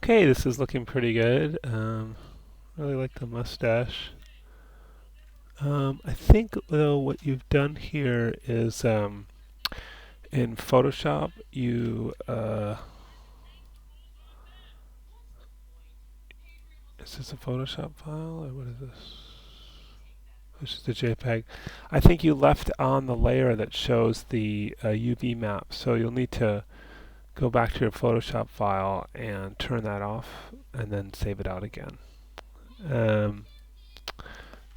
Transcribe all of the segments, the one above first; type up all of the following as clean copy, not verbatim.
Okay, this is looking pretty good. Really like the mustache. I think though what you've done here is in Photoshop is this a Photoshop file or what is this? This is the JPEG. I think you left on the layer that shows the UV map, so you'll need to go back to your Photoshop file and turn that off and then save it out again. Um,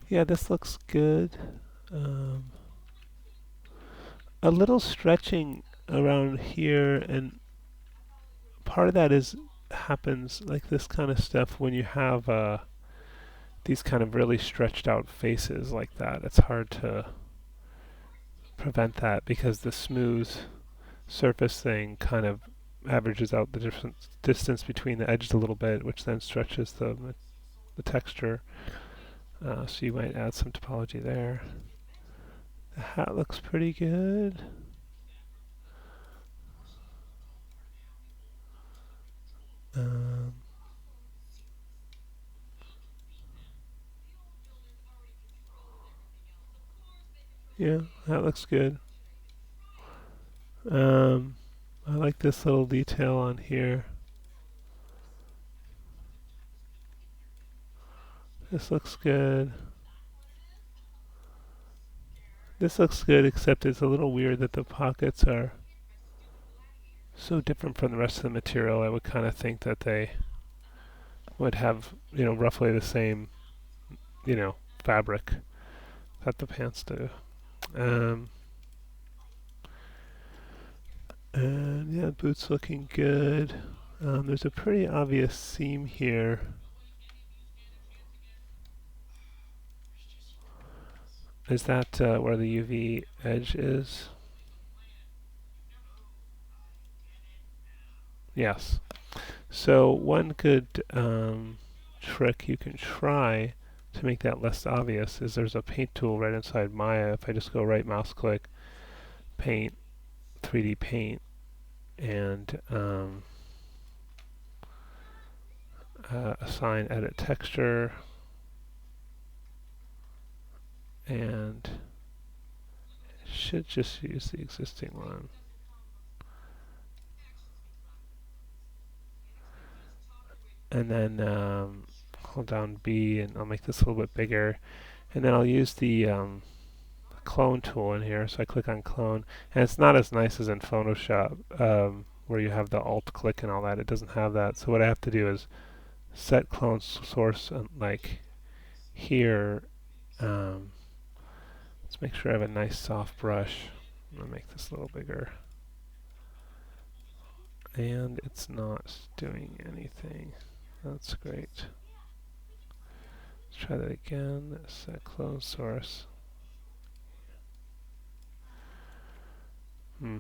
yeah, this looks good. Um, a little stretching around here, and part of that is happens like this kind of stuff when you have these kind of really stretched out faces like that. It's hard to prevent that because the smooth surface thing kind of averages out the different distance between the edges a little bit, which then stretches the texture. So you might add some topology there. The hat looks pretty good. Um, yeah, that looks good. Um, I like this little detail on here. This looks good. This looks good, except it's a little weird that the pockets are so different from the rest of the material. I would kind of think that they would have, roughly the same, fabric that the pants do. Um, and yeah, boots looking good. There's a pretty obvious seam here. Is that where the UV edge is? Yes. So one good trick you can try to make that less obvious is there's a paint tool right inside Maya. If I just go right mouse click, paint, 3D paint, and assign edit texture, and should just use the existing one. And then hold down B and I'll make this a little bit bigger. And then I'll use the clone tool in here. So I click on clone. And it's not as nice as in Photoshop where you have the alt click and all that. It doesn't have that. So what I have to do is set clone source like here. Let's make sure I have a nice soft brush. I'm going to make this a little bigger. And it's not doing anything. That's great. Let's try that again. Set clone source. I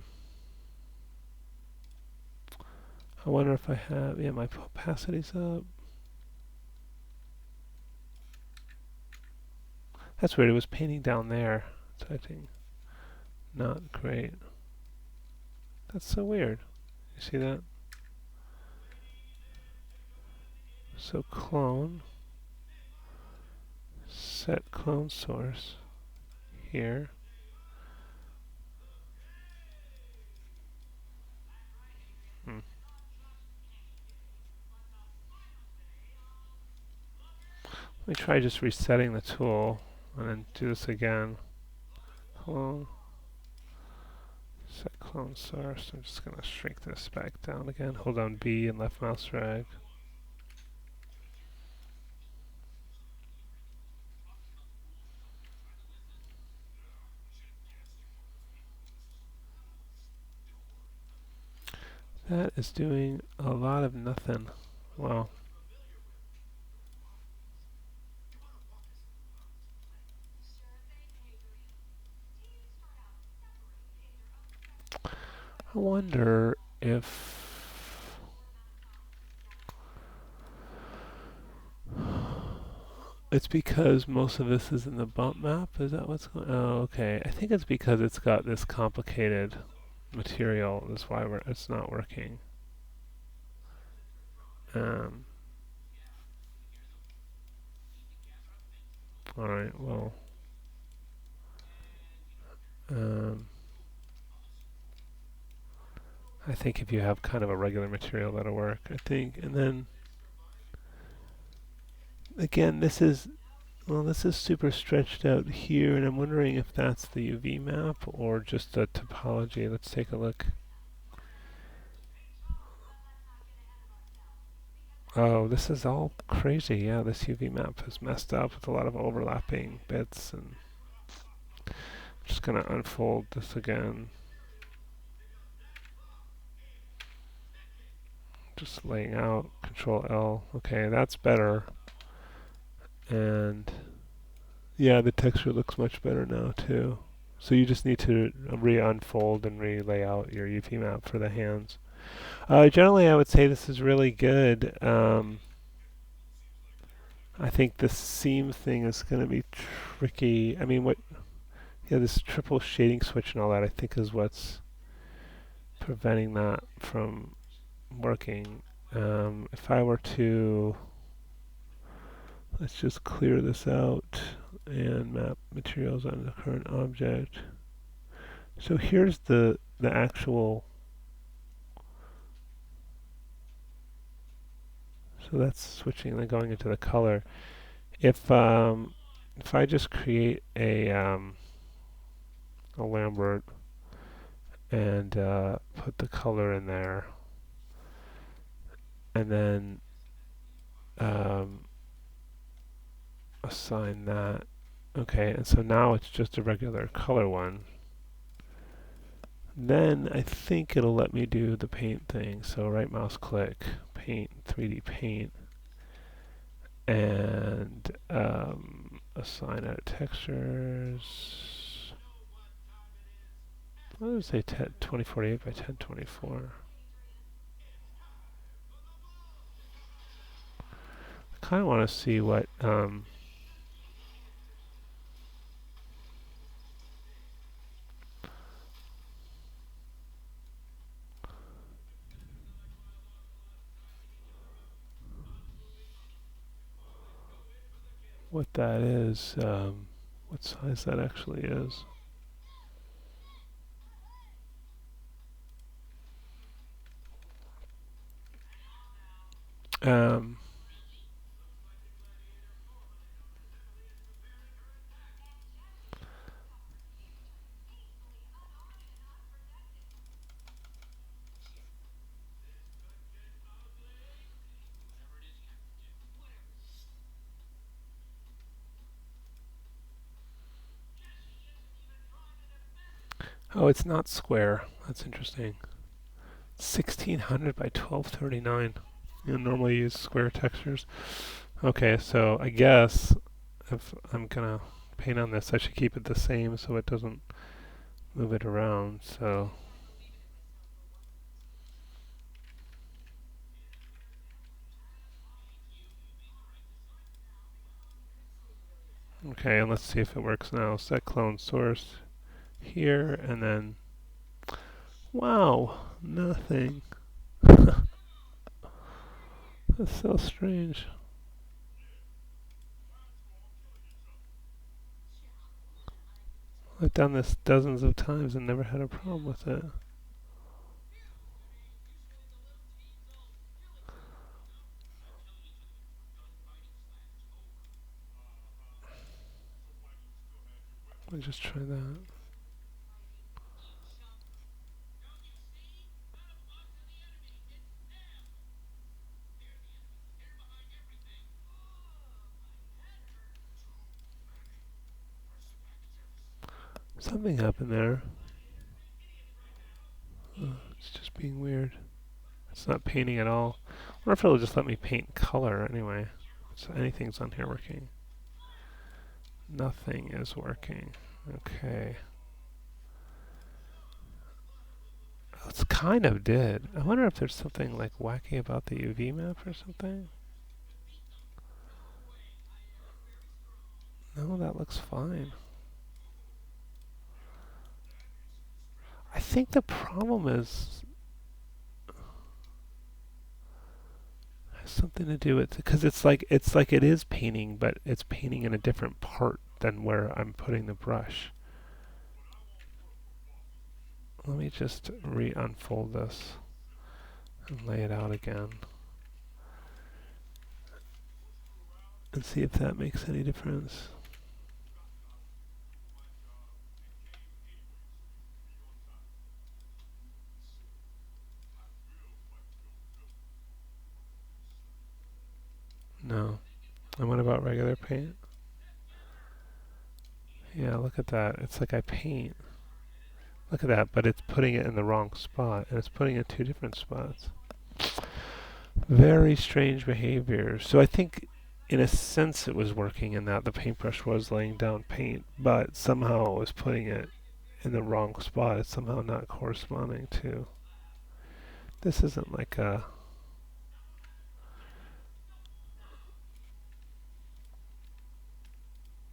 wonder if I have, yeah, my opacity's up. That's weird, it was painting down there. So I think not great. That's so weird. You see that? So clone, set clone source here. Let me try just resetting the tool and then do this again. Clone, set clone source. I'm just going to shrink this back down again. Hold down B and left mouse drag. That is doing a lot of nothing. Wow. I wonder if it's because most of this is in the bump map. Is that what's going on? Oh, okay. I think it's because it's got this complicated material. That's why it's not working. Um, Alright, well, um, I think if you have kind of a regular material, that'll work, I think. And then, again, this is super stretched out here, and I'm wondering if that's the UV map or just the topology. Let's take a look. Oh, this is all crazy. Yeah, this UV map is messed up with a lot of overlapping bits, and I'm just gonna unfold this again. Just laying out, Control L. Okay, that's better. And yeah, the texture looks much better now too. So you just need to re-unfold and re-lay out your UV map for the hands. Generally, I would say this is really good. I think the seam thing is going to be tricky. I mean, yeah, this triple shading switch and all that, I think, is what's preventing that from working. If I were to, let's just clear this out and map materials on the current object. So here's the actual. So that's switching and then going into the color. If I just create a Lambert and put the color in there, and then um, assign that. Okay, and so now it's just a regular color one. Then I think it'll let me do the paint thing. So right mouse click, paint, 3D paint, and assign edit textures. What does it say? 2048 by 1024. I kind of want to see what that is, what size that actually is. Um, oh, it's not square. That's interesting. 1600 by 1239. You normally use square textures. Okay, so I guess if I'm gonna paint on this, I should keep it the same so it doesn't move it around. So okay, and let's see if it works now. Set clone source here, and then wow, nothing. That's so strange. I've done this dozens of times and never had a problem with it. Let me just try that. Something happened there. It's just being weird. It's not painting at all. I wonder if it'll just let me paint color anyway. So anything's on here working. Nothing is working. Okay. Oh, it's kind of did. I wonder if there's something like wacky about the UV map or something. No, that looks fine. I think the problem is, I Something to do with, because it's like it is painting, but it's painting in a different part than where I'm putting the brush. Let me just re-unfold this and lay it out again and see if that makes any difference. No. And what about regular paint? Yeah, look at that. It's like I paint. Look at that, but it's putting it in the wrong spot, and it's putting it in two different spots. Very strange behavior. So I think, in a sense, it was working in that the paintbrush was laying down paint, but somehow it was putting it in the wrong spot. It's somehow not corresponding to. This isn't like a.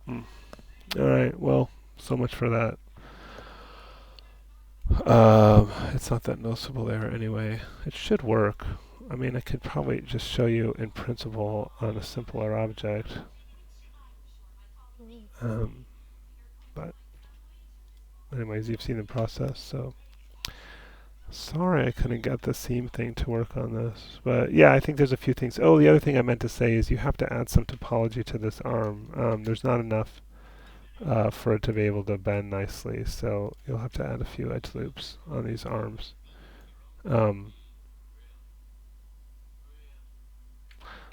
Hmm. All right. Well, so much for that. It's not that noticeable there anyway. It should work. I mean, I could probably just show you in principle on a simpler object. Um, but anyways, you've seen the process, so sorry I couldn't get the seam thing to work on this. But yeah, I think there's a few things. Oh, the other thing I meant to say is you have to add some topology to this arm. There's not enough for it to be able to bend nicely, so you'll have to add a few edge loops on these arms. Um,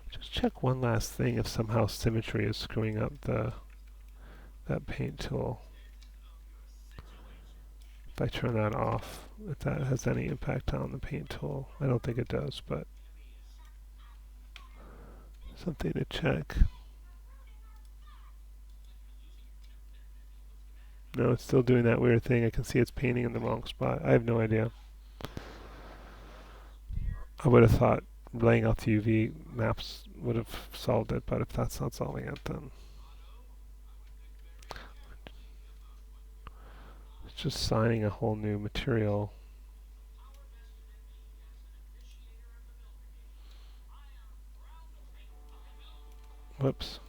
just check one last thing if somehow symmetry is screwing up that paint tool. If I turn that off, if that has any impact on the paint tool. I don't think it does, but something to check. No, it's still doing that weird thing. I can see it's painting in the wrong spot. I have no idea. I would have thought laying out the UV maps would have solved it, but if that's not solving it, then it's just signing a whole new material. Whoops.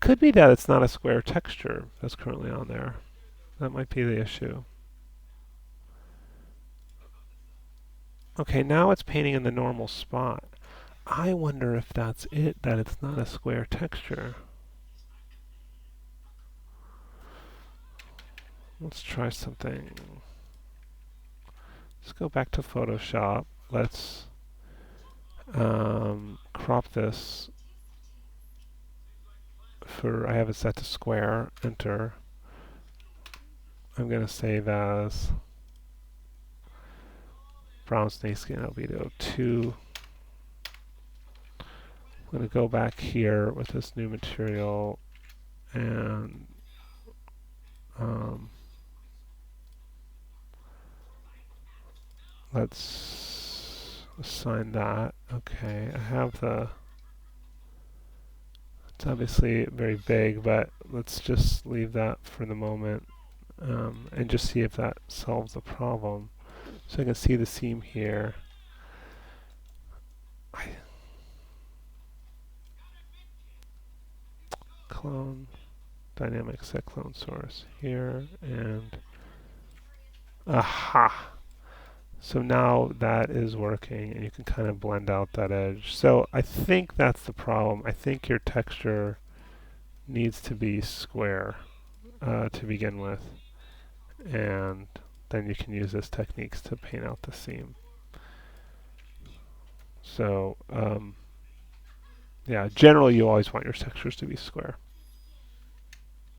Could be that it's not a square texture that's currently on there. That might be the issue. Okay, now it's painting in the normal spot. I wonder if that's it, that it's not a square texture. Let's try something. Let's go back to Photoshop. Let's crop this for, I have it set to square, enter. I'm going to save as brown snakeskin albedo 2. I'm going to go back here with this new material and let's assign that. Okay, I have the, it's obviously very big, but let's just leave that for the moment and just see if that solves the problem. So I can see the seam here. Clone, dynamic set clone source here, and aha! So now that is working, and you can kind of blend out that edge. So I think that's the problem. I think your texture needs to be square to begin with, and then you can use these techniques to paint out the seam. So yeah, generally you always want your textures to be square.